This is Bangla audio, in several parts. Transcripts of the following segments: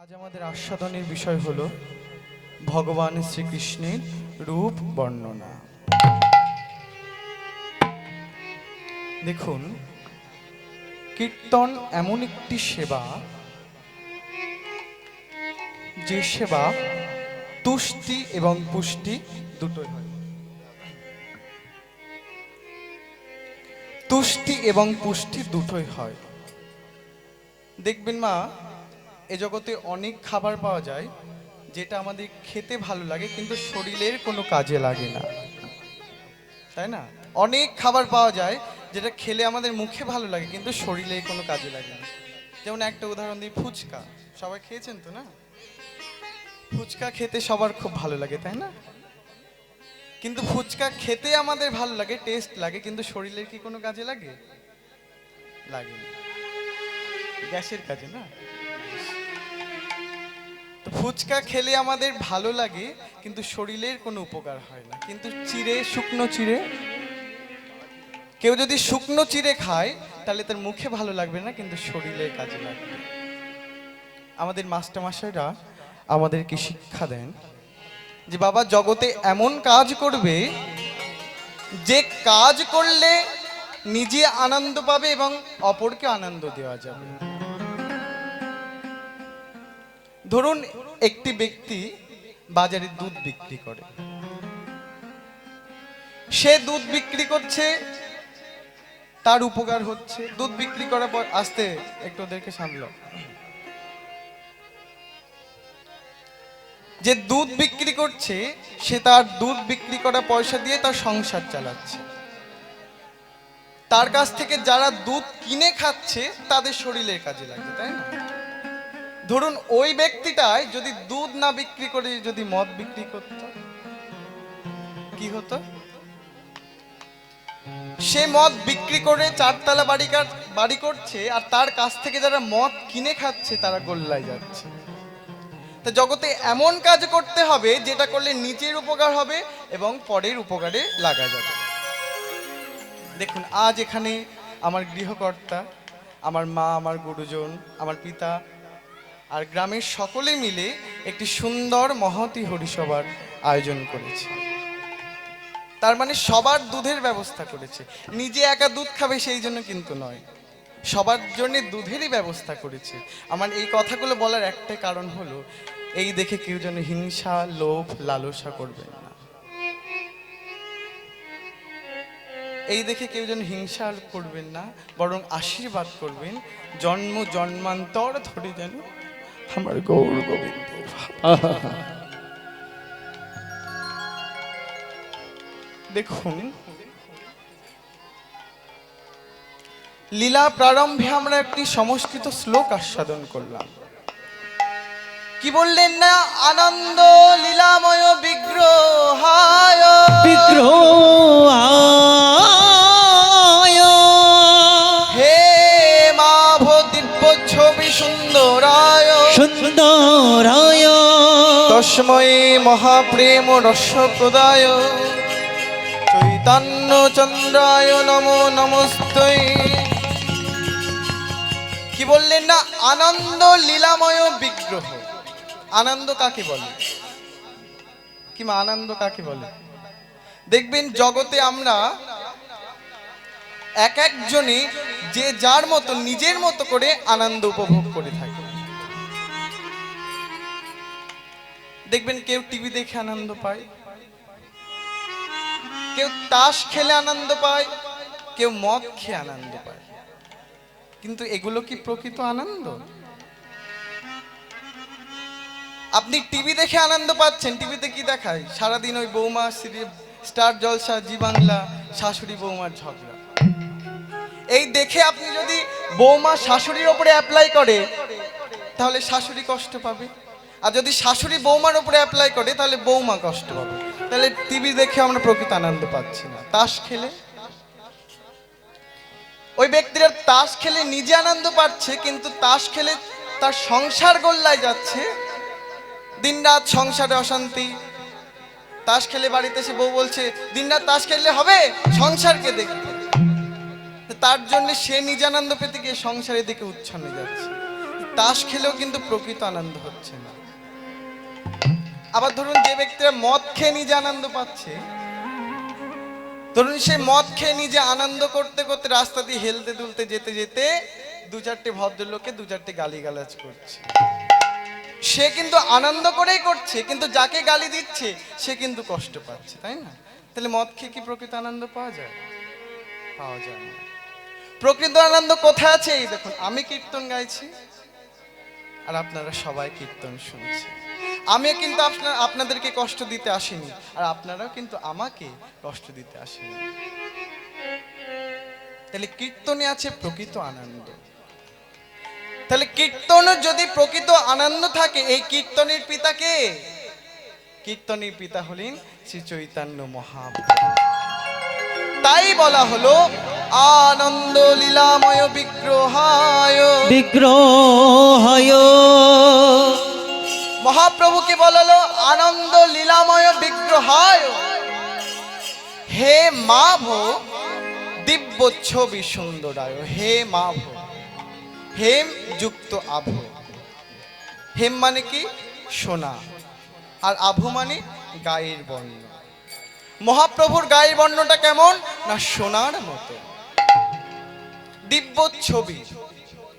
আজ আমাদের আস্বাদনের বিষয় হলো ভগবান শ্রীকৃষ্ণের রূপ বর্ণনা। দেখুন, কীর্তন এমন একটি সেবা, যে সেবা তুষ্টি এবং পুষ্টি দুটোই হয়। তুষ্টি এবং পুষ্টি দুটোই হয়। দেখবেন মা, এ জগতে অনেক খাবার পাওয়া যায় যেটা আমাদের খেতে ভালো লাগে কিন্তু শরীরের কোনো কাজে লাগে না, তাই না? অনেক খাবার পাওয়া যায় যেটা খেলে আমাদের মুখে ভালো লাগে কিন্তু শরীরের কোনো কাজে লাগে না। যেমন একটা উদাহরণ দিই, ফুচকা। সবাই খেয়েছেন তো, না? ফুচকা খেতে সবার খুব ভালো লাগে, তাই না? কিন্তু ফুচকা খেতে আমাদের ভালো লাগে, টেস্ট লাগে, কিন্তু শরীরের কি কোনো কাজে লাগে? লাগে না, গ্যাসের কাজে, না? তো ফুচকা খেলে আমাদের ভালো লাগে কিন্তু শরীরের কোনো উপকার হয় না। কিন্তু শুকনো চিড়ে, কেউ যদি শুকনো চিড়ে খায় তাহলে তার মুখে ভালো লাগবে না কিন্তু শরীরের কাজে লাগবে। আমাদের মাস্টারমশাইরা আমাদেরকে শিক্ষা দেন যে বাবা, জগতে এমন কাজ করবে যে কাজ করলে নিজে আনন্দ পাবে এবং অপরকে আনন্দ দেওয়া যাবে। ধরুন, একটি ব্যক্তি বাজারে দুধ বিক্রি করে। সে দুধ বিক্রি করছে, তার উপকার হচ্ছে। দুধ বিক্রি করার পর, আস্তে একটু ওদেরকে সামলো, যে দুধ বিক্রি করছে সে তার দুধ বিক্রি করা পয়সা দিয়ে তার সংসার চালাচ্ছে। তার কাছ থেকে যারা দুধ কিনে খাচ্ছে তাদের শরীরের কাজে লাগছে, তাই না? ধরুন, ওই ব্যক্তিটাই যদি দুধ না বিক্রি করে যদি মদ বিক্রি করত, কি হতো? সে মদ বিক্রি করে চারতলা বাড়ি করছে, আর তার কাছ থেকে যারা মদ কিনে খাচ্ছে তারা গোল্লায় যাচ্ছে। তা জগতে এমন কাজ করতে হবে যেটা করলে নিজের উপকার হবে এবং পরের উপকারে লাগা যাবে। দেখুন, আজ এখানে আমার গৃহকর্তা, আমার মা, আমার গুরুজন, আমার পিতা আর গ্রামের সকলে মিলে একটি সুন্দর মহতী হরিসভার আয়োজন করেছে। তার মানে সবার দুধের ব্যবস্থা করেছে। নিজে একা দুধ খাবে সেই জন্য কিন্তু নয়, সবার জন্য দুধেরই ব্যবস্থা করেছে। আমার এই কথাগুলো বলার একটাই কারণ হলো, এই দেখে কেউ যেন হিংসা, লোভ, লালসা করবেন না। এই দেখে কেউ যেন হিংসা করবেন না, বরং আশীর্বাদ করবেন, জন্ম জন্মান্তর ধরে যেন আমার গৌর গোবিন্দ। দেখুন, লীলা প্রারম্ভে আমরা একটি সংস্কৃত শ্লোক আস্বাদন করলাম। কি বললেন না? আনন্দ লীলাময় বিগ্রহায় হে মাভ দিব্য ছবি সুন্দরায় তস্মৈ মহাপ্রেম রস প্রদায় চৈতন্য চন্দ্রায় নমো নমস্তে। কি বললেন না? আনন্দ লীলাময় বিগ্রহ। আনন্দ কাকে বলে? কি মা, আনন্দ কাকে বলে? দেখবেন জগতে আমরা এক একজনে যে যার মতো নিজের মতো করে আনন্দ উপভোগ করে থাকি। দেখবেন কেউ টিভি দেখে আনন্দ পায়, কেউ তাস খেলে আনন্দ পায়, কেউ মদ খেয়ে আনন্দ পায়। কিন্তু এগুলো কি প্রকৃত আনন্দ? আপনি টিভি দেখে আনন্দ পাচ্ছেন, টিভিতে কি দেখায়? সারাদিন ওই বৌমা স্টার জলসা, জি বাংলা, শাশুড়ি বৌমার ঝগড়া। এই দেখে আপনি যদি বৌমা শাশুড়ির ওপরে অ্যাপ্লাই করে তাহলে শাশুড়ি কষ্ট পাবে, আর যদি শাশুড়ি বৌমার ওপরে অ্যাপ্লাই করে তাহলে বৌমা কষ্ট পাবে। তাহলে টিভি দেখে আমরা প্রকৃত আনন্দ পাচ্ছি না। তাস খেলে ওই ব্যক্তিরা তাস খেলে নিজে আনন্দ পাচ্ছে, কিন্তু তাস খেলে তার সংসার গোল্লায় যাচ্ছে, দিনরাত সংসারে অশান্তি। তাস খেলে বাড়িতে এসে বউ বলছে, দিনরাত তাস খেললে হবে, সংসারকে দেখতে। তার জন্য সে নিজে আনন্দ পেতে গিয়ে সংসারের দিকে উচ্ছন্নে যাচ্ছে। তাস খেলেও কিন্তু প্রকৃত আনন্দ হচ্ছে না। আবার ধরুন যে ব্যক্তিরা মদ খেয়ে নিজে আনন্দ পাচ্ছে, ধরুন সে মদ খেয়ে নিজে আনন্দ করতে করতে রাস্তা দিয়ে হেলতে দুলতে যেতে যেতে দু চারটে ভদ্রলোকে দু চারটে গালিগালাজ করছে, সে কিন্তু আনন্দ করেই করছে, কিন্তু যাকে গালি দিচ্ছে সে কিন্তু কষ্ট পাচ্ছে, তাই না? তাহলে মদ খেয়ে কি প্রকৃত আনন্দ পাওয়া যায়? পাওয়া যায় না। প্রকৃত আনন্দ কোথায় আছে? এই দেখুন, আমি কীর্তন গাইছি আর আপনারা সবাই কীর্তন শুনছে। আমি কিন্তু আপনাদেরকে কষ্ট দিতে আসিনি, আর আপনারাও কিন্তু আমাকে কষ্ট দিতে আসেনি। তাহলে কীর্তনে আছে প্রকৃত আনন্দ। তাহলে কীর্তনের যদি প্রকৃত আনন্দ থাকে, এই কীর্তনের পিতা কে? কীর্তনের পিতা হলেন শ্রী চৈতন্য মহাপ্রভু। তাই বলা হলো আনন্দ লীলাময় বিগ্রহায় বিগ্রহায়। মহাপ্রভুকে বলা হলো আনন্দ লীলাময় বিগ্রহায়। হে মাভ দিব্য ছবি সুন্দরায়। হে মাভ, হেম যুক্ত আভ। হেম মানে কি? সোনা। আর আভ মানে গায়ের বর্ণ। মহাপ্রভুর গায়ের বর্ণটা কেমন? না সোনার মতো। দিব্য ছবি,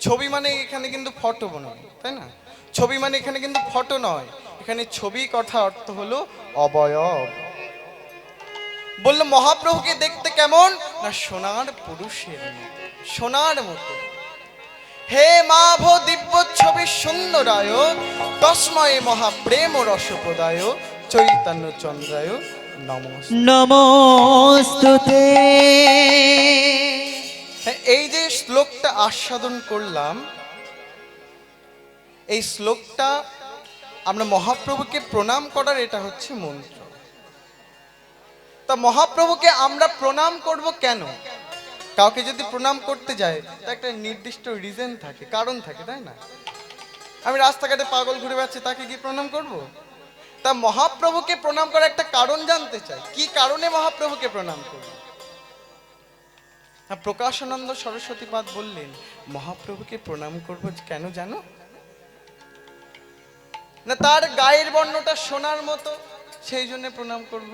ছবি মানে এখানে কিন্তু ফটো নয়, তাই না? ছবি মানে এখানে কিন্তু ফটো নয়, এখানে ছবি কথা অর্থ হলো অবয়ব। বললো মহাপ্রভুকে দেখতে কেমন? না সোনার পুরুষের মতো, সোনার মতো। হে মাভ দিব্য ছবি সুন্দরায় তস্ময় মহাপ্রেম রসপ্রদায় চৈতন্য চন্দ্রায় নমস্তুতে। এই যে শ্লোকটা আস্বাদন করলাম, এই শ্লোকটা আমরা মহাপ্রভুকে প্রণাম করার, এটা হচ্ছে মন্ত্র। তা মহাপ্রভুকে আমরা প্রণাম করব কেন? কাউকে যদি প্রণাম করতে যায় তা একটা নির্দিষ্ট রিজন থাকে, কারণ থাকে, তাই না? আমি রাস্তাঘাটে পাগল ঘুরে বেড়াচ্ছি, তাকে কি প্রণাম করব? তা মহাপ্রভুকে প্রণাম করার একটা কারণ জানতে চাই, কি কারণে মহাপ্রভুকে প্রণাম করব? প্রকাশানন্দ সরস্বতীপাদ বললেন মহাপ্রভুকে প্রণাম করব কেন জানো? না তার গায়ের বর্ণটা সোনার মতো, সেই জন্য প্রণাম করব।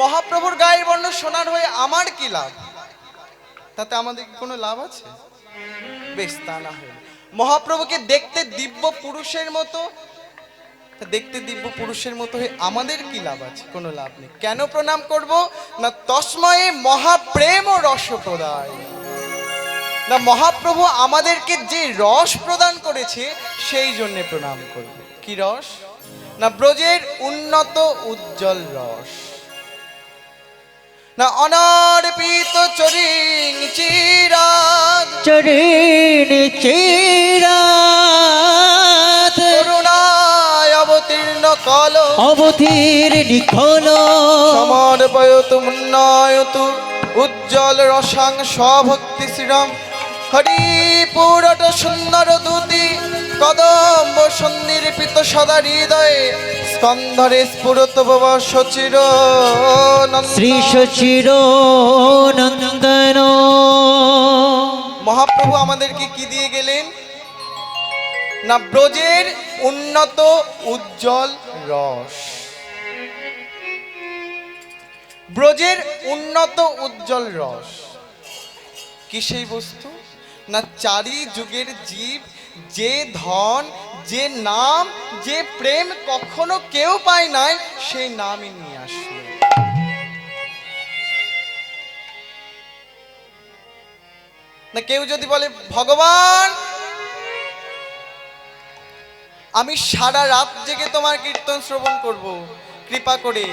মহাপ্রভুর গায়ের বর্ণ সোনার হয়ে আমার কি লাভ? তাতে আমাদের কোনো লাভ আছে? বেশ, তা না হয় মহাপ্রভুকে দেখতে দিব্য পুরুষের মতো, দেখতে দিব্য পুরুষের মতো হয়ে আমাদের কি লাভ আছে? কোনো লাভ নেই। কেন প্রণাম করব? না তস্ময়ে মহাপ্রেম ও রস প্রদায়। না মহাপ্রভু আমাদেরকে যে রস প্রদান করেছে সেই জন্য প্রণাম করব। কি রস? না ব্রজের উন্নত উজ্জ্বল রস। না অনার্পিত চরিং চিরাগ, চরিণ চিরাত করুণায় অবতীর্ণ কল অবতীর্ণ কল সমর্পয়তু মুন্নায়তু উজ্জ্বল রসাং স্বভক্তি শ্রীরাম হরি পুরট সুন্দর দূতি কদম্ব সন্নির্পিত সদা হৃদয়ে স্কন্ধরে স্ফুরত ভব সচির শ্রী সচির নন্দন। মহাপ্রভু আমাদেরকে কি দিয়ে গেলেন? না ব্রজের উন্নত উজ্জ্বল রস। ব্রজের উন্নত উজ্জ্বল রস কি সেই বস্তু? না চারি যুগের জীব যে ধন, যে নাম, যে প্রেম কখনো কেউ পায় নাই, সেই নামই নিয়ে আসলো। না কেউ যদি বলে ভগবান আমি সারা রাত জেগে তোমার কীর্তন শ্রবণ করব, কৃপা করে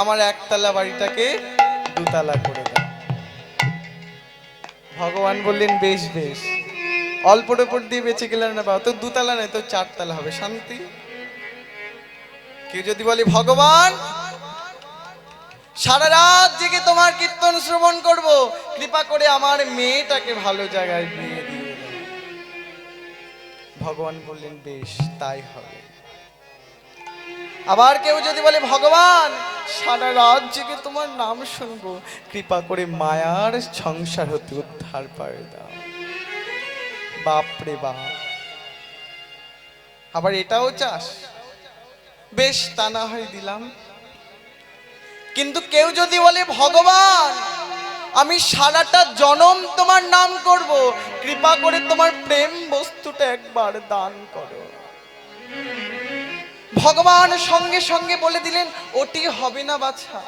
আমার একতলা বাড়িটাকে দুতলা করে দাও। ভগবান বললেন বেশ বেশ, অল্পর উপর দিয়ে বেঁচে গেলেন না বাবা, তো দুতলা নয় তো চারতলা হবে, শান্তি। কেউ যদি বলে ভগবান সারা রাত জেগে তোমার কীর্তন শ্রবণ করব, কৃপা করে আমার মেয়েটাকে ভালো জায়গায় বিয়ে দিয়ে দাও। ভগবান বললেন বেশ তাই হবে। আবার কেউ যদি বলে ভগবান সারা রাত জেগে তোমার নাম শুনবো, কৃপা করে মায়ার সংসার হতে উদ্ধার পায় দাও। বাপরে বাপ, আবার এটাও চাস? বেশ, তা না হয় দিলাম। কিন্তু কেউ যদি বলে ভগবান আমি সারাটা জনম তোমার নাম করব, কৃপা করে তোমার প্রেম বস্তুটা একবার দান করো। ভগবান সঙ্গে সঙ্গে বলে দিলেন ওটি হবে না বাছা,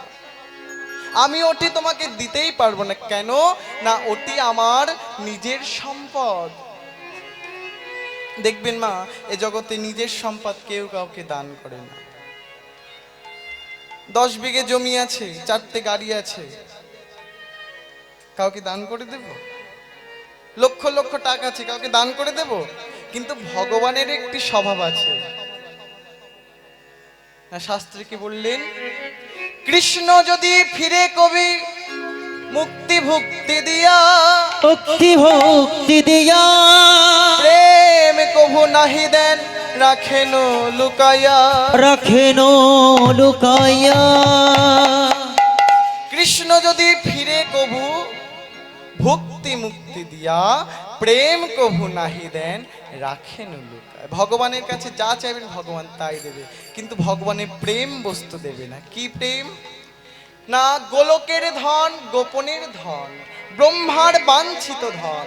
আমি ওটি তোমাকে দিতেই পারবো না। কেন না, ওটি আমার নিজের সম্পদ। দেখবেন মা, এ জগতে নিজের সম্পদ কেউ কাউকে দান করে না। 10 বিঘে জমি আছে, 4টে গাড়ি আছে, কাউকে দান করে দেব? লক্ষ লক্ষ টাকা আছে, কাউকে দান করে দেব? কিন্তু ভগবানের একটি স্বভাব আছে। শাস্ত্রে কি বললেন? কৃষ্ণ যদি ফিরে কবি মুক্তি ভুক্তি দিয়া, মুক্তি ভক্তি দিয়া প্রেম কভু নাহি দেন রাখেন লুকাইয়া। রাখেন লুকাইয়া। কৃষ্ণ যদি ফিরে কভু ভক্তি মুক্তি দিয়া, প্রেম কভু নাহি দেন রাখেন লুকায়। ভগবানের কাছে যা চাইবেন ভগবান তাই দেবে, কিন্তু ভগবানের প্রেম বস্তু দেবে না। কি প্রেম? না গোলকের ধন, গোপনের ধন, ব্রহ্মার বাঞ্ছিত ধন,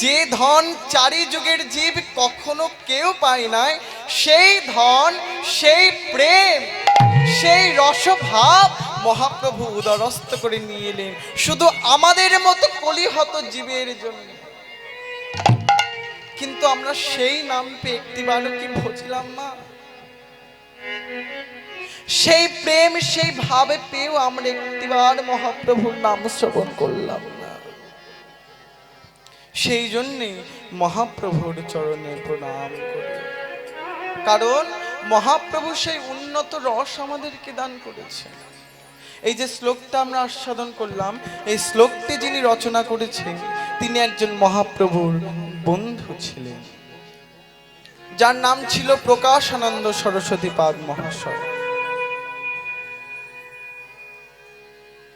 যে ধন চারি যুগের জীব কখনো কেউ পায় নাই, সেই ধন, সেই প্রেম, সেই রসভাব মহাপ্রভু উদরস্থ করে নিয়ে এলেন শুধু আমাদের মতো কলিহত জীবের জন্য। কিন্তু আমরা সেই নাম পেয়ে একটিবারও কি বুঝলাম না? সেই প্রেম, সেই ভাবে পেয়েও আমরা একটিবার মহাপ্রভুর নাম শ্রবণ করলাম না। সেই জন্যে মহাপ্রভুর চরণে প্রণাম করি, কারণ মহাপ্রভু সেই উন্নত রস আমাদেরকে দান করেছেন। এই যে শ্লোকটা আমরা আস্বাদন করলাম, এই শ্লোকটি যিনি রচনা করেছেন তিনি একজন মহাপ্রভুর বন্ধু ছিলেন, যার নাম ছিল প্রকাশানন্দ সরস্বতীপাদ মহাশয়।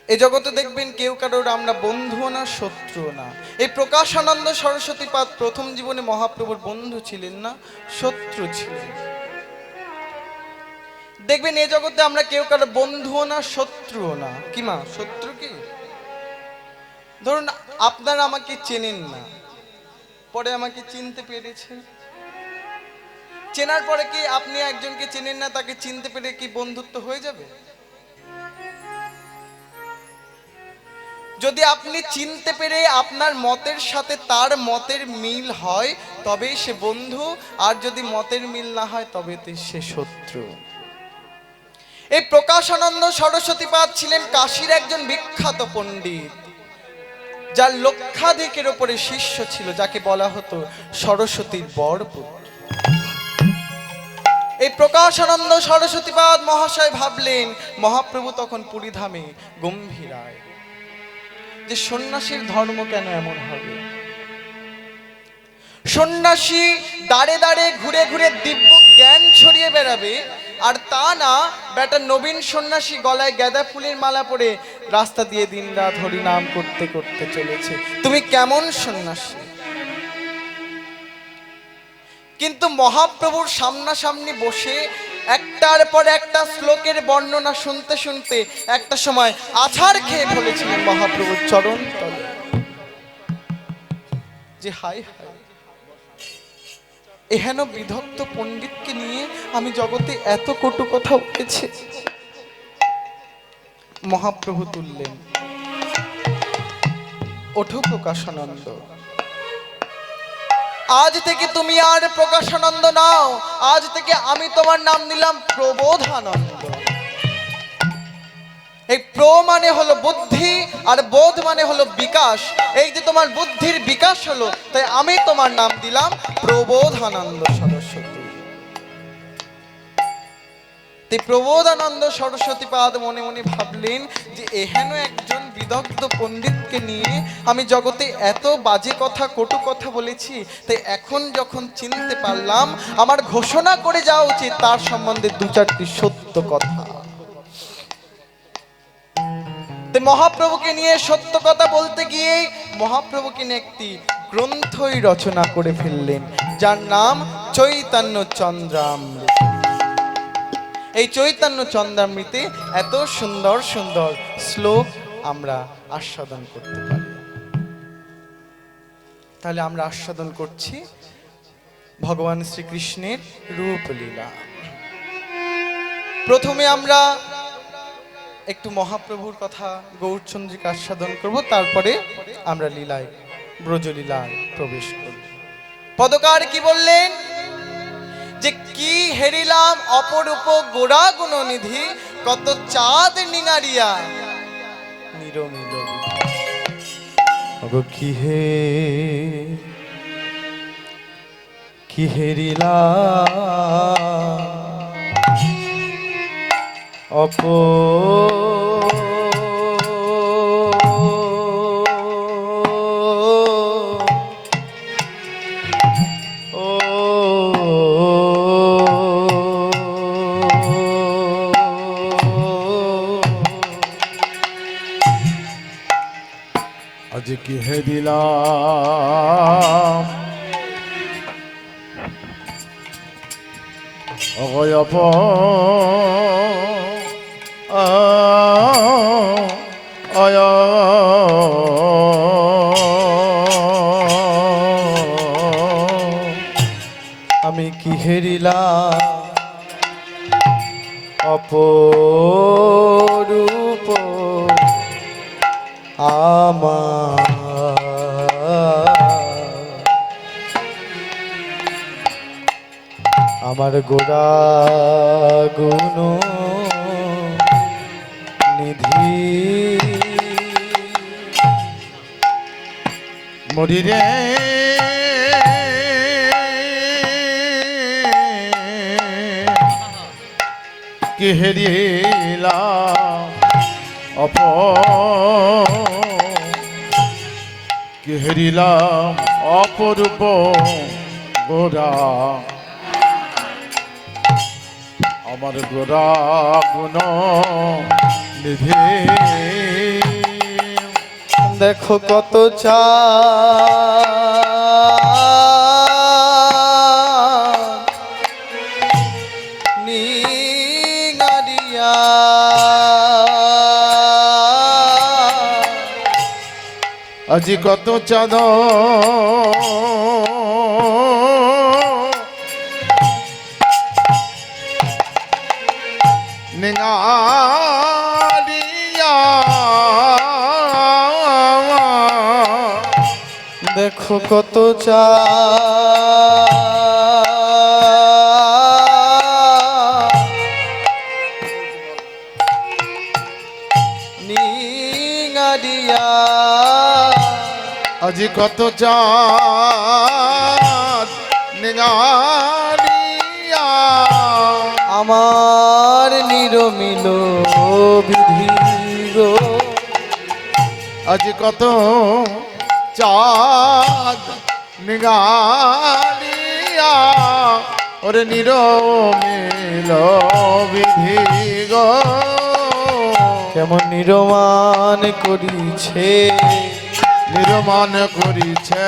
এই জগতে দেখবেন কেউ কারোর আমরা বন্ধুও না, শত্রুও না। এই প্রকাশানন্দ সরস্বতীপাদ প্রথম জীবনে মহাপ্রভুর বন্ধু ছিলেন না, শত্রু ছিলেন। দেখবেন এই জগতে আমরা কেউ কারো বন্ধুও না, শত্রুও না। কি মা, শত্রু কি? ধরুন আপনারা আমাকে চেনেন না, পরে আমাকে চিনতে পেরেছেন। চেনার পরে কি আপনি একজনকে চেনেন না, তাকে চিনতে পেরে কি বন্ধুত্ব হয়ে যাবে? যদি আপনি চিনতে পেরে আপনার মতের সাথে তার মতের মিল হয় তবেই সে বন্ধু, আর যদি মতের মিল না হয় তবে সে শত্রু। এই প্রকাশানন্দ সরস্বতীপাদ ছিলেন কাশীর একজন বিখ্যাত পণ্ডিত, যার লক্ষাধিকের উপরে শিষ্য ছিল, যাকে বলা হতো সরস্বতীর বড় পুত্র। এই প্রকাশানন্দ সরস্বতীপাদ মহাশয় ভাবলেন, মহাপ্রভু তখন পুরীধামে গম্ভীরায়, যে সন্ন্যাসীর ধর্ম কেন এমন হবে? সন্ন্যাসী দাঁড়ে দাঁড়ে ঘুরে ঘুরে দিব্য জ্ঞান ছড়িয়ে বেড়াবে, আর তা না বেটা নবীন সন্ন্যাসী গলায় গাঁদা ফুলের মালা পরে রাস্তা দিয়ে দিনরাত হরি নাম করতে করতে চলেছে। তুমি কেমন সন্ন্যাসী? কিন্তু মহাপ্রভুর সামনাসামনি বসে একটার পর একটা শ্লোকের বর্ণনা শুনতে শুনতে একটা সময় আছাড় খেয়ে ফেলেছিলেন মহাপ্রভুর চরণ তলে, যে হাই হাই, এহেন বিধক্ত পণ্ডিতকে নিয়ে আমি জগতে এত কটু কথা বলেছি। মহাপ্রভু তুললেন, ওঠো প্রকাশানন্দ, আজ থেকে তুমি আর প্রকাশানন্দ নাও, আজ থেকে আমি তোমার নাম নিলাম প্রবোধানন্দ। এই প্র মানে হলো বুদ্ধি, আর বোধ মানে হলো বিকাশ। এই যে তোমার বুদ্ধির বিকাশ হলো, তাই আমি তোমার নাম দিলাম প্রবোধানন্দ সরস্বতী। প্রবোধানন্দ সরস্বতীপাদ মনে মনে ভাবলেন যে এহেন একজন বিদগ্ধ পণ্ডিতকে নিয়ে আমি জগতে এত বাজে কথা, কটু কথা বলেছি, তাই এখন যখন চিনতে পারলাম আমার ঘোষণা করে যাওয়া উচিত তার সম্বন্ধে 2-4টি সত্য কথা। মহাপ্রভুকে নিয়ে সত্য কথা বলতে গিয়ে মহাপ্রভুকে নিয়ে একটি গ্রন্থই রচনা করে ফেললেন, যার নাম চৈতন্য চন্দ্রামৃত। এই চৈতন্য চন্দ্রামৃতে এত সুন্দর সুন্দর শ্লোক আমরা আস্বাদন করতে পারি। তাহলে আমরা আস্বাদন করছি ভগবান শ্রীকৃষ্ণের রূপলীলা। প্রথমে আমরা একটু মহাপ্রভুর কথা গৌরচন্দ্রিকা আস্বাদন করব, তারপরে আমরা লীলায় ব্রজলীলায় প্রবেশ করব। পদকার কি বললেন যে কি হেরিলাম অপরূপ গোড়া গুণনিধি, কত চাঁদ নিঙারিয়া নিরমিল বিধি। কি হেরিলাম অপ আজ কি হে দিলাম অগয়প অয় আমি কি হেরিলাম অপরূপ আমার গোড়া গুণ নিধি মরি রে কি হেরিলাম অপ কি হেরিলাম অপরূপ গোরা আমার গোরা গুণ নিধি। দেখো কত নিগারিয়া আজি কত চাঁদ নিঙারিয়া দেখো কত নিগারিয়া আজি কত চাঁদ নিঙারিয়া আমার নিরমিল বিধি গো। আজি কত চাঁদ নিঙারিয়া ওরে নিরমিল বিধি গো। কেমন নিরমান করিছে নিরমান করিছে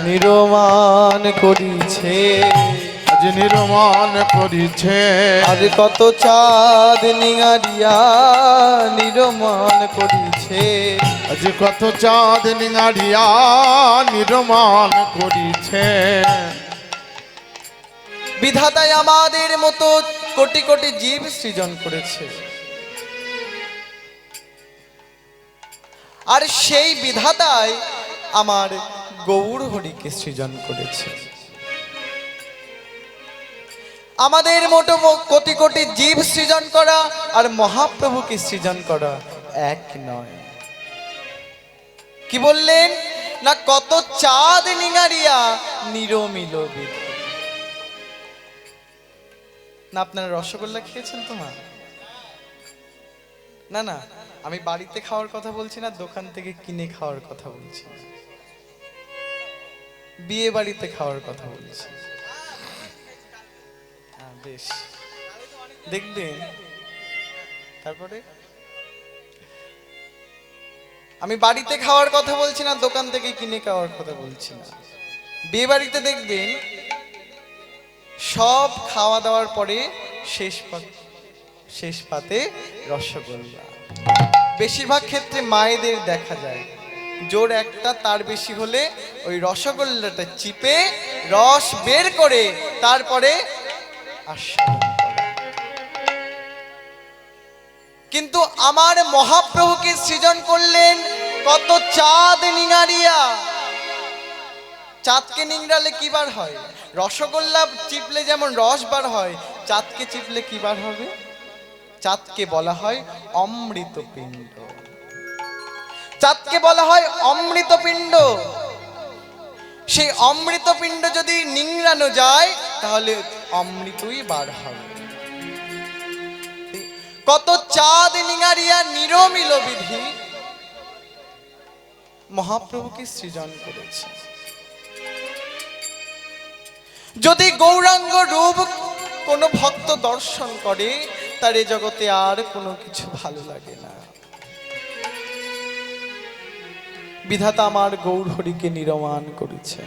নিরমান করিছে আজ নিরমান করিছে আজ কত চাঁদ নিঙারিয়া নিরমান করিছে আজ কত চাঁদ নিঙারিয়া নিরমান করিছে। বিধাতায় আমাদের মতো কোটি কোটি জীব সৃজন করেছে, আর সেই বিধাতায় আমার গৌর হরিকে সৃজন করেছে। আমাদের মতো কোটি কোটি জীব সৃজন করা আর মহাপ্রভুকে সৃজন করা এক নয়। কি বললেন না কত চাঁদ নিঙারিয়া নিরমিল বিধি। না আপনারা রসগোল্লা খেয়েছেন তো মা? না না, আমি বাড়িতে খাওয়ার কথা বলছি না, দোকান থেকে কিনে খাওয়ার কথা বলছি, বিয়ে বাড়িতে খাওয়ার কথা বলছি। হ্যাঁ বেশ, দেখবেন। তারপরে আমি বাড়িতে খাওয়ার কথা বলছি না, দোকান থেকে কিনে খাওয়ার কথা বলছি না। বিয়ে বাড়িতে দেখবেন সব খাওয়া দাওয়ার পরে শেষ পাতে রসগোল্লা। বেশিরভাগ ক্ষেত্রে মায়েদের দেখা যায় জোর একটা তার বেশি হলে ওই রসগোল্লাটা চিপে রস বের করে তারপরে আস্বাদন করে। কিন্তু আমার মহাপ্রভুকে সৃজন করলেন কত চাঁদ নিঙারিয়া। চাঁদকে নিংড়ালে কি বার হয়? রসগোল্লা চিপলে যেমন রস বার হয়, চাঁদকে চিপলে কি বার হবে? চাঁদকে বলা হয় অমৃতপিণ্ড। চাঁদকে বলা হয় অমৃতপিণ্ড। সেই অমৃতপিণ্ড যদি নিংড়ানো যায় তাহলে অমৃতই বার হবে। কত চাঁদ নিঙারিয়া নিরমিল বিধি মহাপ্রভুকে সৃজন করেছে। যদি গৌরাঙ্গ রূপ কোনো ভক্ত দর্শন করে তার এ জগতে আর কোনো কিছু ভালো লাগে না। বিধাতা আমার গৌর হরিকে নির্মাণ করেছে।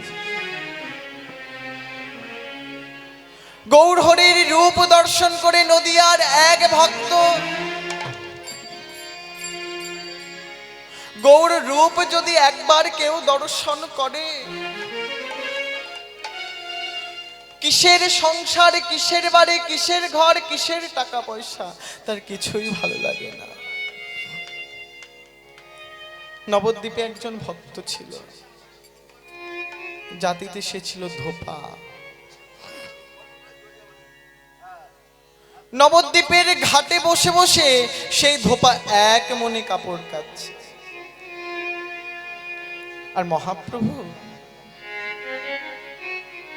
গৌর হরির রূপ দর্শন করে নদিয়ার এক ভক্ত গৌর রূপ যদি একবার কেউ দর্শন করে, কিসের সংসার, কিসের বাড়ি, কিসের ঘর, কিসের টাকা পয়সা, তার কিছুই ভালো লাগে না। নবদ্বীপে একজন ভক্ত ছিল, জাতিতে সে ছিল ধোপা। নবদ্বীপের ঘাটে বসে বসে সেই ধোপা এক মনে কাপড় কাচ্ছে। আর মহাপ্রভু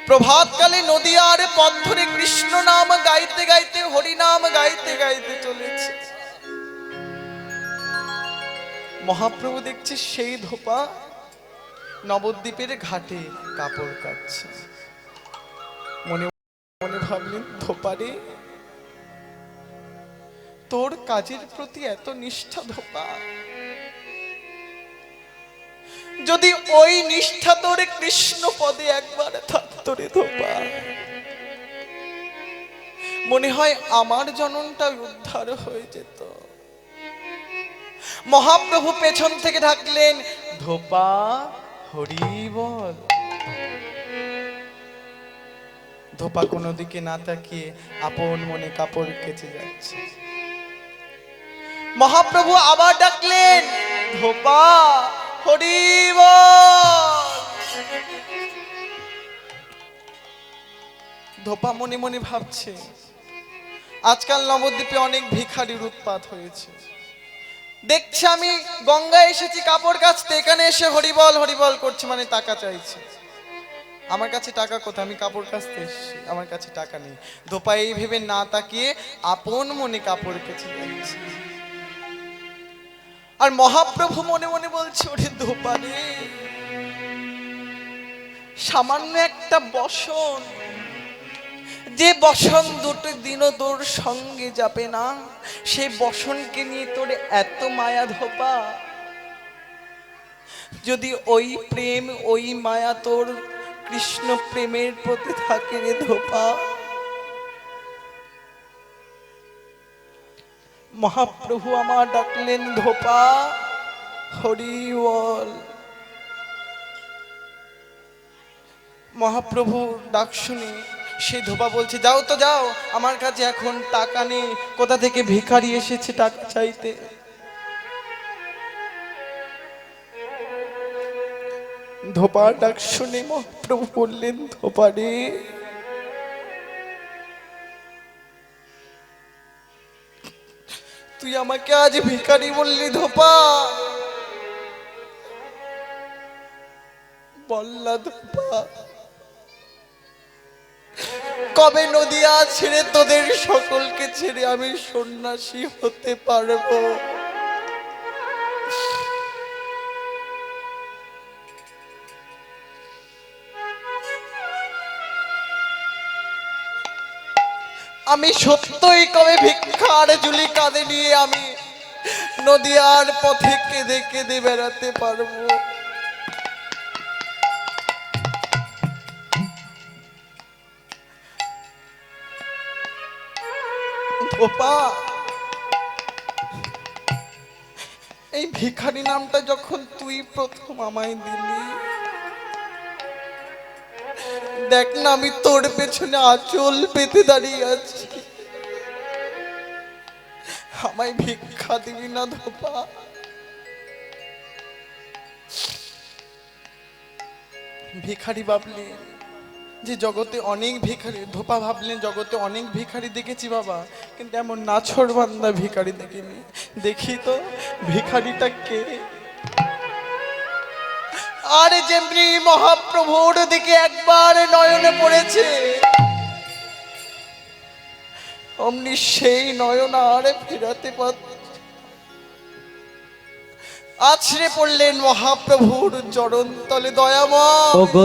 প্রভাতকালে নদিয়ার পথ ধরে কৃষ্ণ নাম গাইতে গাইতে, হরি নাম গাইতে গাইতে চলেছে। মহাপ্রভু দেখছে সেই ধোপা নবদ্বীপের ঘাটে কাপড় কাচ্ছে। মনে মনে ভাবলেন, ধোপারে তোর কাজের প্রতি এত নিষ্ঠা ধোপা, যদি ওই নিষ্ঠা তোর কৃষ্ণ পদে একবার থাকতো রে ধোপা, মনে হয় আমার জননটা উদ্ধার হয়ে যেত। মহাপ্রভু পেছন থেকে ডাকলেন, ধোপা হরি বল। ধোপা কোনো দিকে না তাকিয়ে আপন মনে কাপড় কেচে যাচ্ছে। মহাপ্রভু আবার ডাকলেন, ধোপা হরি বল। ধোপা মনে মনে ভাবছে, আজকাল নবদ্বীপে অনেক ভিখারির উৎপাত হয়েছে। দেখছি আমি গঙ্গায় এসেছি কাপড় কাচতে, এখানে এসে হরিবল হরিবল করছে, মানে টাকা চাইছে। আমার কাছে টাকা কোথায়? আমি কাপড় কাচতে এসেছি, আমার কাছে টাকা নেই। ধোপা এই ভেবে না তাকিয়ে আপন মনে কাপড় কেচে যাচ্ছে। আর মহাপ্রভু মনে মনে বলছে, ওরে ধোপা রে, সামান্য একটা বসন, যে বসন দুটো দিনও তোর সঙ্গে যাবে না, সেই বসনকে নিয়ে তোর এত মায়া ধোপা। যদি ওই প্রেম ওই মায়া তোর কৃষ্ণ প্রেমের প্রতি থাকে রে ধোপা। মহাপ্রভু আমার ডাকলেন, ধোপা হরি বল। মহাপ্রভু ডাক শুনে সেই ধোপা বলছে, যাও তো যাও, আমার কাছে এখন টাকা নেই। কোথা থেকে ভিখারি এসেছে টাকা চাইতে। ধোপা ডাক শুনে মহাপ্রভু বললেন, ধোপা রে, তুই আমাকে আজ ভিখারি বললি ধোপা? বললা ধোপা, কবে নদিয়া ছেড়ে তোদের সকলকে ছেড়ে আমি সন্ন্যাসী হতে পারবো? আমি সত্যই কবে ভিক্ষার ঝুলি কাঁধে নিয়ে আমি নদিয়ার পথে কেঁদে কেঁদে বেড়াতে পারবো। ধোপা, এই ভিখারি নামটা যখন তুই প্রথম আমায় দিলি, দেখ না আমি তোর পেছনে আঁচল পেতে দাঁড়িয়ে আছি, আমায় ভিক্ষা দিবি না ধোপা? ভিখারি ভাবলে যে জগতে অনেক ভিখারি, ধোপা ভাবলেন জগতে অনেক ভিখারি দেখেছি বাবা, কিন্তু এমন নাছোড়বান্দা ভিখারি দেখিনি। দেখি তো ভিখারিটা কে? আরে যেমনি মহাপ্রভুর দিকে একবার নয়নে পড়েছে, অমনি সেই নয়ন আর ফেরাতে পারছে। আছড়ে পড়লেন মহাপ্রভুর চরণ তলে। দয়াময়, ও গো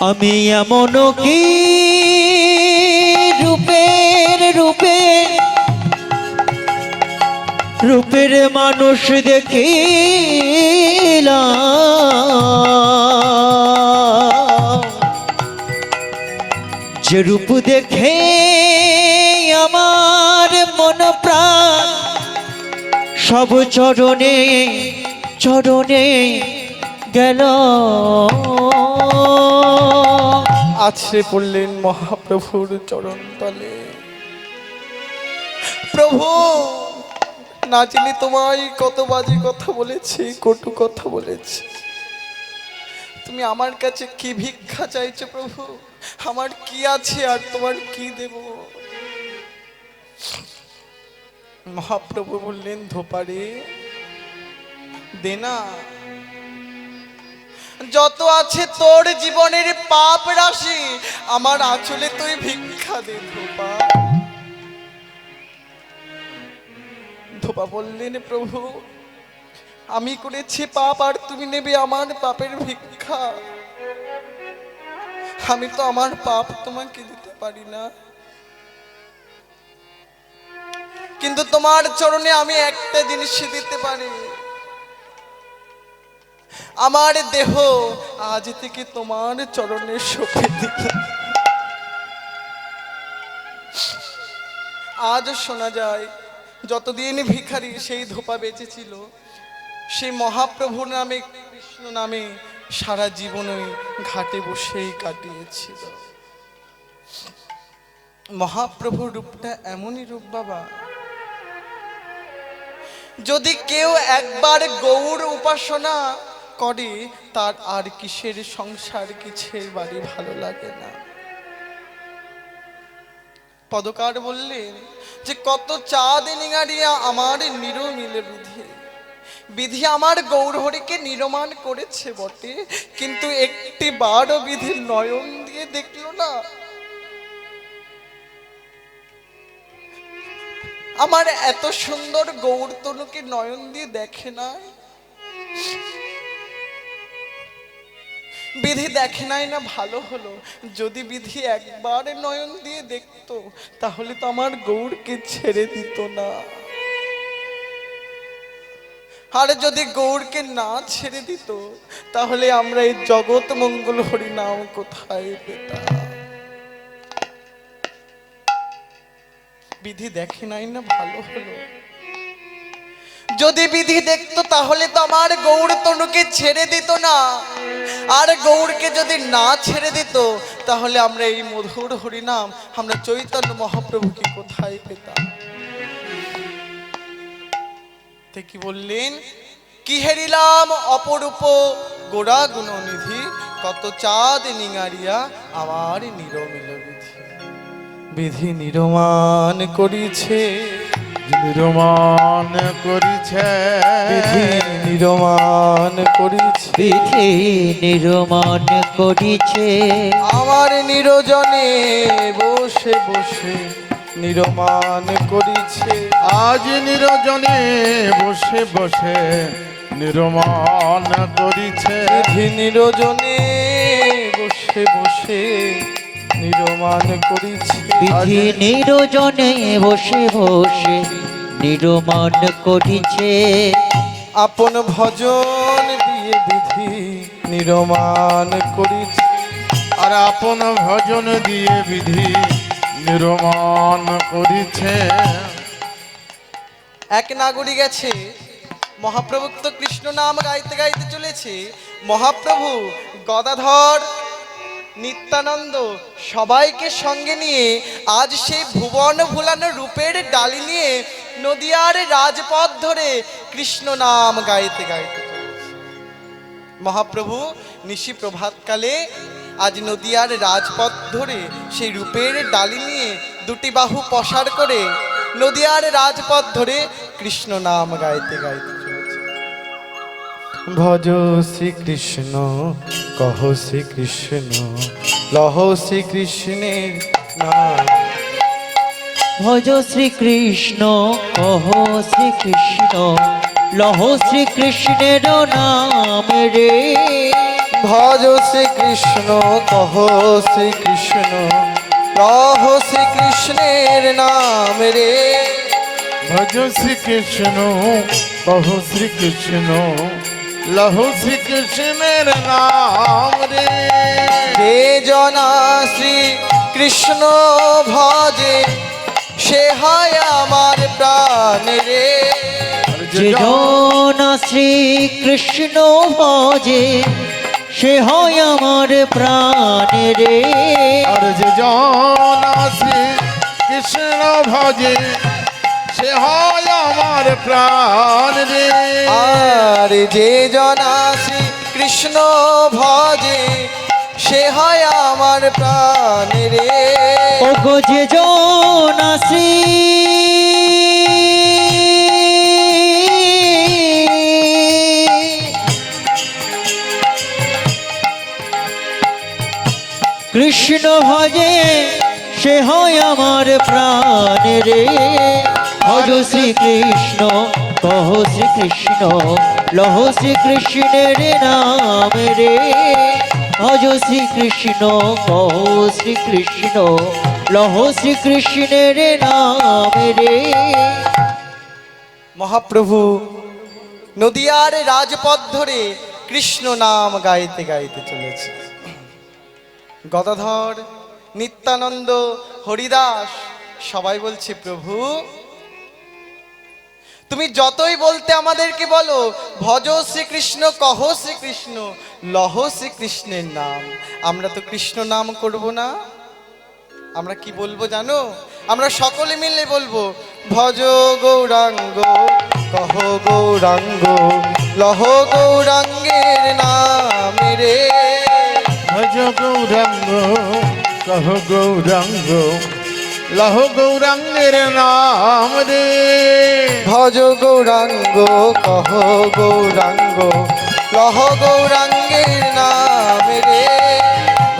আমি এমন কি রূপের মানুষ দেখিলাম, যে রূপ দেখে আমার মন প্রাণ সব চরণে চরণে গেল। আছড়ে পড়লেন মহাপ্রভুর চরণ তলে। প্রভু, না চিনি তোমায় কত বাজে কথা বলেছি, কটু কথা বলেছি, তুমি আমার কাছে কি ভিক্ষা চাইছো প্রভু? আমার কি আছে আর তোমার কি দেব? মহাপ্রভু বললেন, ধোপারে দে না, যত আছে তোর জীবনের পাপ রাশি আমার আঁচলে তুই ভিক্ষা দে ধোপা। ধোপা বললেন, প্রভু আমি করেছি পাপ আর তুমি নেবে আমার পাপের ভিক্ষা? আমি তো আমার পাপ তোমাকে দিতে পারি না, কিন্তু তোমার চরণে আমি একটা জিনিস দিতে পারি, আমার দেহ আজ থেকে তোমার চরণে সঁপে দিলাম। আজ শোনা যায় যতদিন ভিখারি সেই ধোপা বেঁচে ছিল, সেই মহাপ্রভুর নামে কৃষ্ণ নামে সারা জীবনই ঘাটে বসেই কাটিয়েছিল। মহাপ্রভুর রূপটা এমনই রূপ বাবা, যদি কেউ একবার গৌর উপাসনা করে তার আর কিসের সংসার কিসের বাড়ি ভালো লাগে না। পদকার বললেন যে কত চাঁদ নিঙারিয়া আমার নির মিলে বিধি, বিধি আমার গৌরহরিকে নিরমান করেছে বটে, কিন্তু একটি বারও বিধির নয়ন দিয়ে দেখলো না। আমার এত সুন্দর গৌর তনুকে নয়ন দিয়ে দেখে না, বিধি দেখে নাই না ভালো হলো, যদি বিধি একবার নয়ন দিয়ে দেখতো তাহলে তো আমার গৌরকে ছেড়ে দিত না। আর যদি গৌরকে না ছেড়ে দিত তাহলে আমরা এই জগৎ মঙ্গল হরি নাম কোথায় পেতাম? বিধি দেখে নাই না ভালো হলো, যদি বিধি দেখতো তাহলে তো আমার গৌর তনুকে ছেড়ে দিত না, আর গৌরকে যদি না ছেড়ে দিত তাহলে আমরা এই মধুর হরিনাম আমরা চৈতন্য মহাপ্রভুকে কোথায় পেতাম? কি বললেন, কি হেরিলাম অপরূপ গোড়া গুণনিধি, কত চাঁদ নিঙারিয়া আমার নিরমিল বিধি, বিধি নিরমান করিছে নির্মাণ করিছে বিধি নির্মাণ করিছে বিধি নির্মাণ করিছে আমার নিরজনে বসে বসে নির্মাণ করিছে আজ নিরজনে বসে বসে নির্মাণ করিছে বিধি নিরজনে বসে বসে নির্মাণ করিছে বিধি নিরজনে বসে বসে নির্মাণ করিছে আপন ভজন দিয়ে বিধি নির্মাণ করিছে আর আপন ভজন দিয়ে বিধি নির্মাণ করিছে এক নাগরী গেছে মহাপ্রভু তো কৃষ্ণ নাম গাইতে গাইতে চলেছে মহাপ্রভু গদাধর নিত্যানন্দ সবাইকে সঙ্গে নিয়ে আজ সেই ভুবন ভুলানো রূপের ডালি নিয়ে নদিয়ার রাজপথ ধরে কৃষ্ণ নাম গাইতে গাইতে চলেছে। মহাপ্রভু নিশি প্রভাতকালে আজ নদিয়ার রাজপথ ধরে সেই রূপের ডালি নিয়ে দুটি বাহু পসার করে নদিয়ার রাজপথ ধরে কৃষ্ণ নাম গাইতে গাইতে চলেছে। ভজ শ্রীকৃষ্ণ কহ শ্রীকৃষ্ণ লহ শ্রীকৃষ্ণের নাম ভজ শ্রীকৃষ্ণ কহ শ্রীকৃষ্ণ লহ শ্রীকৃষ্ণের নাম রে ভজ শ্রীকৃষ্ণ কহ শ্রীকৃষ্ণ লহ শ্রীকৃষ্ণের নাম রে ভজ শ্রীকৃষ্ণ কহ শ্রীকৃষ্ণ লহু শ্রীকৃষ্ণের নাম রে যে জনা শ্রী কৃষ্ণ ভজে সে হয় আমার প্রাণ রে যে জন শ্রীকৃষ্ণ ভজে সে হয় আমার প্রাণ রে আর যে জন শ্রী কৃষ্ণ ভজে সে হয় আমার প্রাণ রে আর যে জনা শ্রী কৃষ্ণ ভজে সে হয় আমার প্রাণ রে ও গো যে জন শ্রী কৃষ্ণ ভজে সে হয় আমার প্রাণ রে ভজ শ্রীকৃষ্ণ কহ শ্রীকৃষ্ণ লহ শ্রীকৃষ্ণের নাম রে ভজ শ্রীকৃষ্ণ কহ শ্রীকৃষ্ণ লহ শ্রীকৃষ্ণের নাম রে মহাপ্রভু নদিয়ার রাজপথ ধরে কৃষ্ণ নাম গাইতে গাইতে চলেছে। গদাধর নিত্যানন্দ হরিদাস সবাই বলছে প্রভু তুমি যতই বলতে আমাদেরকে বলো ভজ শ্রীকৃষ্ণ কহ শ্রীকৃষ্ণ লহ শ্রীকৃষ্ণের নাম আমরা তো কৃষ্ণ নাম করব না আমরা কি বলবো জানো আমরা সকলে মিলে বলবো ভজ গৌরাঙ্গ কহ গৌরাঙ্গ লহ গৌরাঙ্গের নাম রে ভজ গৌরাঙ্গ কহ গৌরাঙ্গ লহ গৌরাঙ্গের নাম রে ভজ গৌরাঙ্গ কহ গৌরাঙ্গ লহ গৌরাঙ্গের নাম রে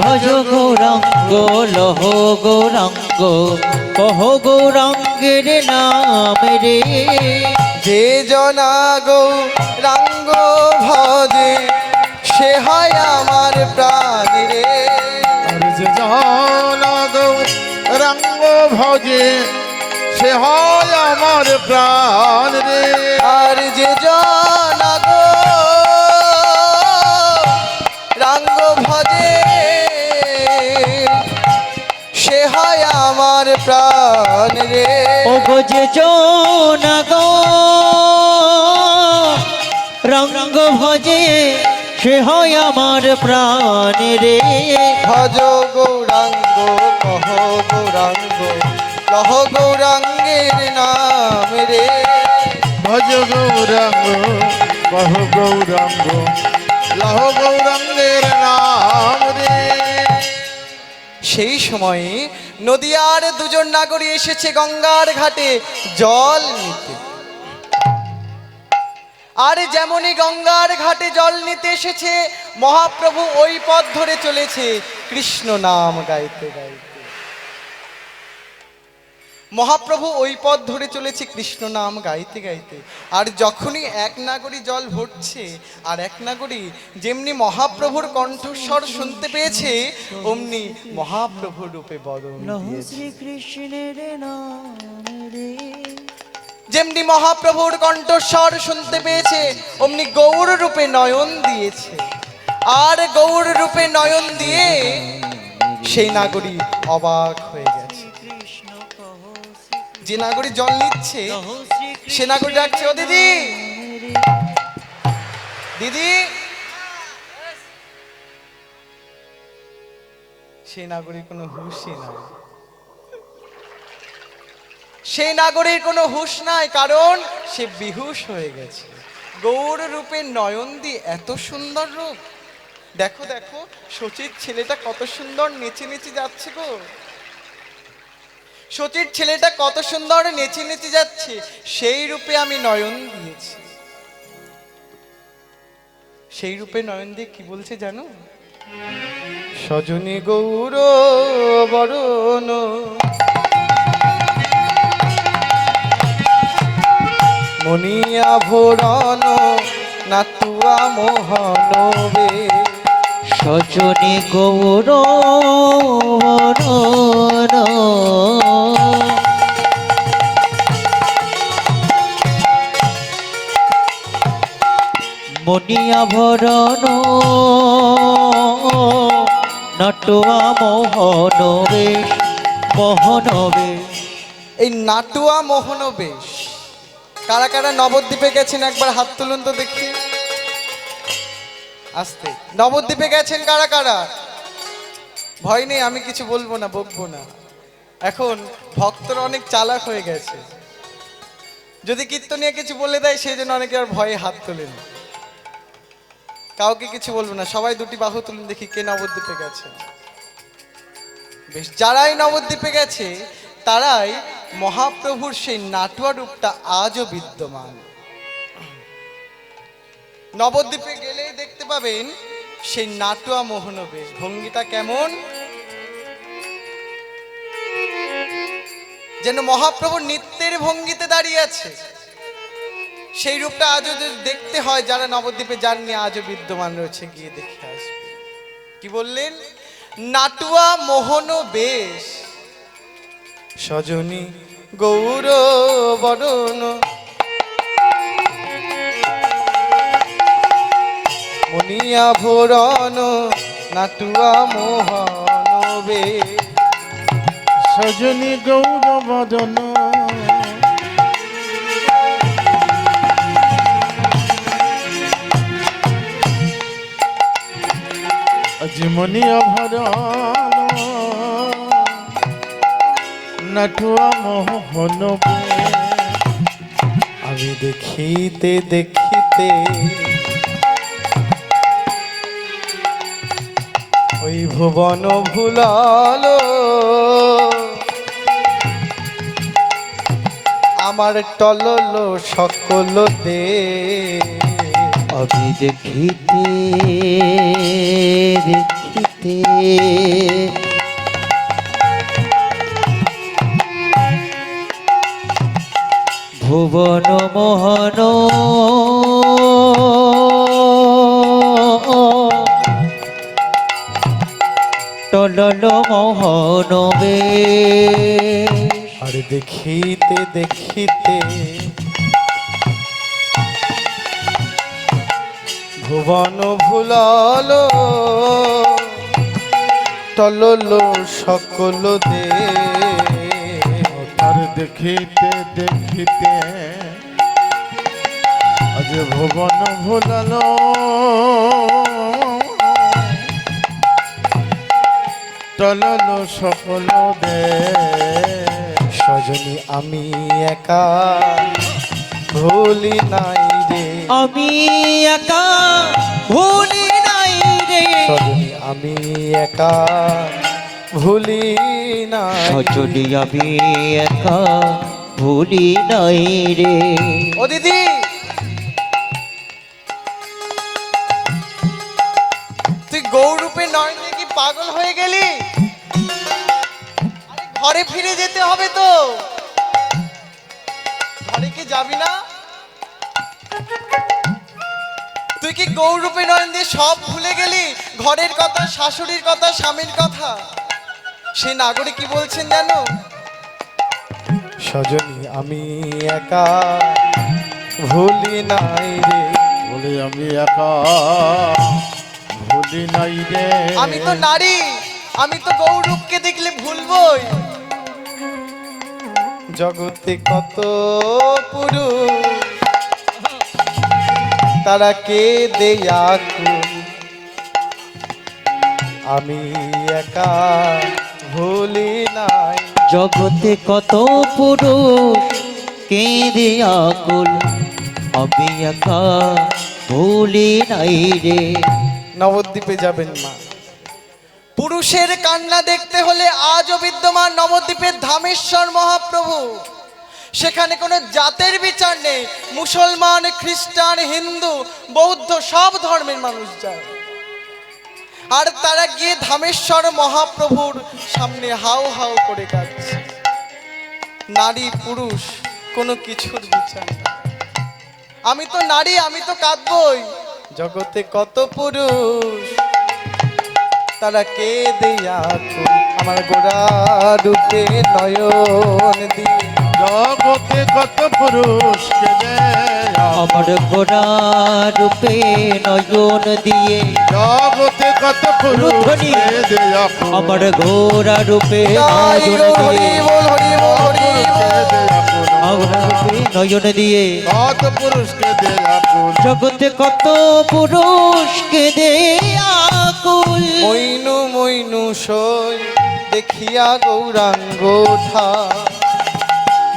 ভজ গৌরাঙ্গ লহ গৌরাঙ্গ কহ গৌরাঙ্গের নাম রে যে জনা গৌরাঙ্গ ভজে সে হয় আমার প্রাণ রে আর যে জন গৌরাঙ্গ ভজে সে হয় আমার প্রাণ রে আর যে জনা গৌরাঙ্গ ভজে সে হয় আমার প্রাণ রে ও গো যে জন রঙ্গ ভজে সে হয় আমার প্রাণ রে ভজ গৌরাঙ্গ কহ গৌরাঙ্গ লহ গৌরাঙ্গের নাম রে ভজ গৌরাঙ্গ কহ গৌরাঙ্গ লহ গৌরাঙ্গের নাম রে সেই সময়ে নদিয়ার দুজন নাগরী এসেছে গঙ্গার ঘাটে জল নিতে। আর যেমনই গঙ্গার ঘাটে জল নিতে এসেছে, মহাপ্রভু ওই পথ ধরে চলেছে কৃষ্ণ নাম গাইতে গাইতে। মহাপ্রভু ওই পথ ধরে চলেছে কৃষ্ণ নাম গাইতে গাইতে। আর যখনই এক নাগরী জল ভরছে, আর এক নাগরী যেমনি মহাপ্রভুর কণ্ঠস্বর শুনতে পেয়েছে, অমনি মহাপ্রভুর রূপে বদন দিয়েছে। শ্রীকৃষ্ণের নাম রে, যেমনি মহাপ্রভুর কণ্ঠস্বর শুনতে পেয়েছে, অমনি গৌর রূপে নয়ন দিয়েছে। আর গৌর রূপে নয়ন দিয়ে সেই নাগরী অবাক হয়ে গেছে। যে নাগরী জল নিচ্ছে, সে নাগরী ডাকছে, ও দিদি, দিদি। সেই নাগরীর কোনো হুঁশই নাই। সেই নাগরীর কোনো হুঁশ নাই, কারণ সে বিহুশ হয়ে গেছে। গৌর রূপে নয়ন দিয়ে এত সুন্দর রূপ। দেখো দেখো, শচীর ছেলেটা কত সুন্দর নেচে নেচে যাচ্ছে গো। শচীর ছেলেটা কত সুন্দর নেচে নেচে যাচ্ছে, সেই রূপে আমি নয়ন দিয়েছি। সেই রূপে নয়ন দিয়ে কি বলছে জানো? সজনী গৌর বরণ মনিয়া ভোরণ নাতুয়া মোহনবে। সজনী গৌর বরণ মনিয়া ভরণ নটুয়া মোহনবেশ মোহনবেশ। এই নাটুয়া মোহনবেশ, কারা কারা নবদ্বীপে গেছেন একবার হাত তুলুন তো দেখি। আস্তে, নবদ্বীপে গেছেন কারা কারা? ভয় নেই, আমি কিছু বলবো না, বকবো না। এখন ভক্তরা অনেক চালাক হয়ে গেছে, যদি কীর্তনিয়া কিছু বলে দেয় সেই জন্য অনেকে আর ভয়ে হাত তোলেন। কাউকে কিছু বলবো না, সবাই দুটি বাহু তুলুন দেখি কে নবদ্বীপে গেছে। বেশ, যারাই নবদ্বীপে গেছে তারাই মহাপ্রভুর সেই নাটুয়া রূপটা আজও বিদ্যমান। নবদ্বীপে গেলেই দেখতে পাবেন সেই নাটুয়া মোহনবেশ। ভঙ্গিটা কেমন, যেন মহাপ্রভুর নিত্যের ভঙ্গিতে দাঁড়িয়ে আছে। সেই রূপটা আজও যদি দেখতে হয়, যারা নবদ্বীপে যাননি আজও বিদ্যমান রয়েছে, গিয়ে দেখে আসবে। কি বললেন? নাটুয়া মোহনবেশ সজনী গৌর বরণ মনিয়া ভোরণ নাটুয়া মোহনবেশ। সজনী গৌর বদন জীবনী অভরণ নাটুয়া মোহন। আমি দেখিতে দেখিতে ওই ভুবন ভুলালো, আমার টললো সকল দে। আমি দেখিতে দেখিতে ভুবন মোহন টলল মোহন বেশ। আর দেখিতে দেখিতে ভুবন ভুলালো, টললো সকল দে। আর দেখিতে দেখিতে আজ ভুবন ভুলালো, টললো সকল দে। সজনী আমি একা ভুলি নাই রে, আমি একা ভুলি নাই রে। সজনী আমি একা ভুলি না সজনী আমি একা ভুলি নাই রে। ও দিদি, তুই গৌরূপে নয়নে কি পাগল হয়ে গেলি? আরে ঘরে ফিরে যেতে হবে তো, ঘরে কি যাবি না? তুই কি গৌরূপে নয়ন দিয়ে সব ভুলে গেলি? ঘরের কথা, শাশুড়ির কথা, স্বামীর কথা। সে নাগরিক কি বলছেন জানো? সজনী আমি একা ভুলি নাই রে। বলে আমি একা ভুলি নাই রে। আমি তো নারী, আমি তো গৌরূপকে দেখলে ভুলবই। জগতে কত পুরুষ, তারা কে দেয়া কুল, আমি একা ভুলি নাই। জগতে কত পুরুষ কেঁদে আকুল, আমি একা ভুলি নাই রে। নবদ্বীপে যাবেন মা, পুরুষের কান্না দেখতে হলে আজও বিদ্যমান নবদ্বীপের ধামেশ্বর মহাপ্রভু। সেখানে কোনো জাতের বিচার নেই, মুসলমান, খ্রিস্টান, হিন্দু, বৌদ্ধ সব ধর্মের মানুষ যায়। আর তারা গিয়ে ধামেশ্বর মহাপ্রভুর সামনে হাউ হাউ করে কাঁদছে। নারী পুরুষ কোনো কিছুর বিচার নেই। আমি তো নারী, আমি তো কাঁদবই। জগতে কত পুরুষ, তারা কে দেয়া কুল, আমার গোড়া রূপে নয়ন দিয়ে। জগতে কত পুরুষ কেঁদে আমার গোরা রূপে নয়ন দিয়ে, জগতে কত পুরুষ ধ্বনি। কেঁদে আকুল। আমার গোরা রূপে তাই নয়ন গো, হরি দিয়ে, বল, হরি বল, হরি বল। কেঁদে আকুল। আমার রূপে নয়ন দিয়ে। কত পুরুষ কেঁদে আকুল। জগতে কত পুরুষ কেঁদে আকুল, মইনু মইনু সই দেখিয়া গৌরাঙ্গ ধা।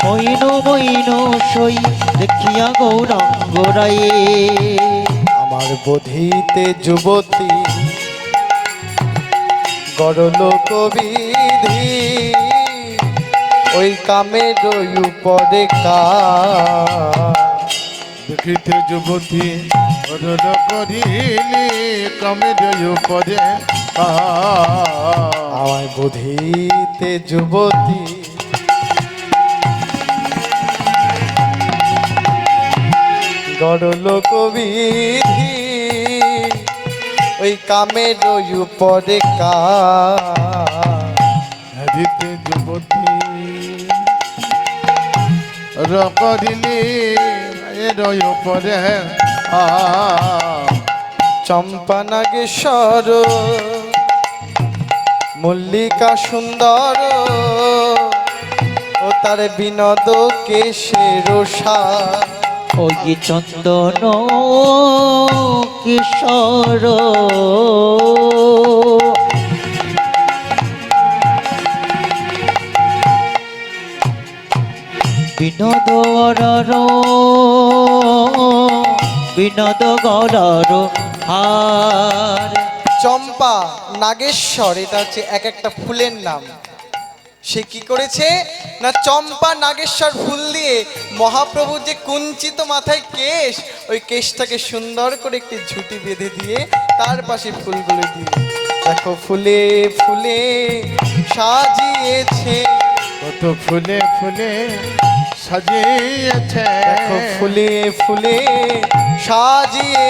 মইনু মইনু সই দেখিয়া গৌরাঙ্গ রায়ে। আমার বোধিতে যুবতী গড়ল কবিধি, ওই কামের উপরে কা। দেখিতে যুবতী অরল করিলি কামের উপরে আমার বোধিতে যুবতী গড়ল কবিধি, ওই কামের উপরে কা। দিতে যুবতী করিলি এর উপরে চম্পা নাগেশ্বর মল্লিকা সুন্দর, ও তার বিনোদ কেশের সার। ওই চন্দন কিশোর, বিনোদ অরর, বিনোদ গরর হার। চম্পা নাগেশ্বর এটা হচ্ছে এক একটা ফুলের নাম। সে কি করেছে না, চম্পা নাগেশ্বর ফুল দিয়ে মহাপ্রভুর যে কুঞ্চিত মাথায় কেশ, ওই কেশটাকে সুন্দর করে একটি ঝুঁটি বেঁধে দিয়ে তার পাশে ফুলগুলো দিয়ে, দেখো ফুলে ফুলে সাজিয়েছে। কত ফুলে ফুলে সাজিয়েছে। দেখো ফুলে ফুলে সাজিয়ে,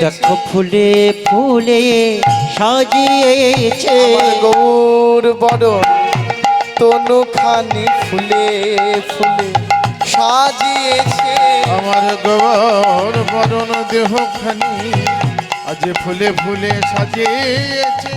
দেখো ফুলে ফুলে সাজিয়েছে। আমার গৌর বরণ তনুখানি ফুলে ফুলে সাজিয়েছে। আমার গৌর বরণ দেহখানি আজ ফুলে ফুলে সাজিয়েছে।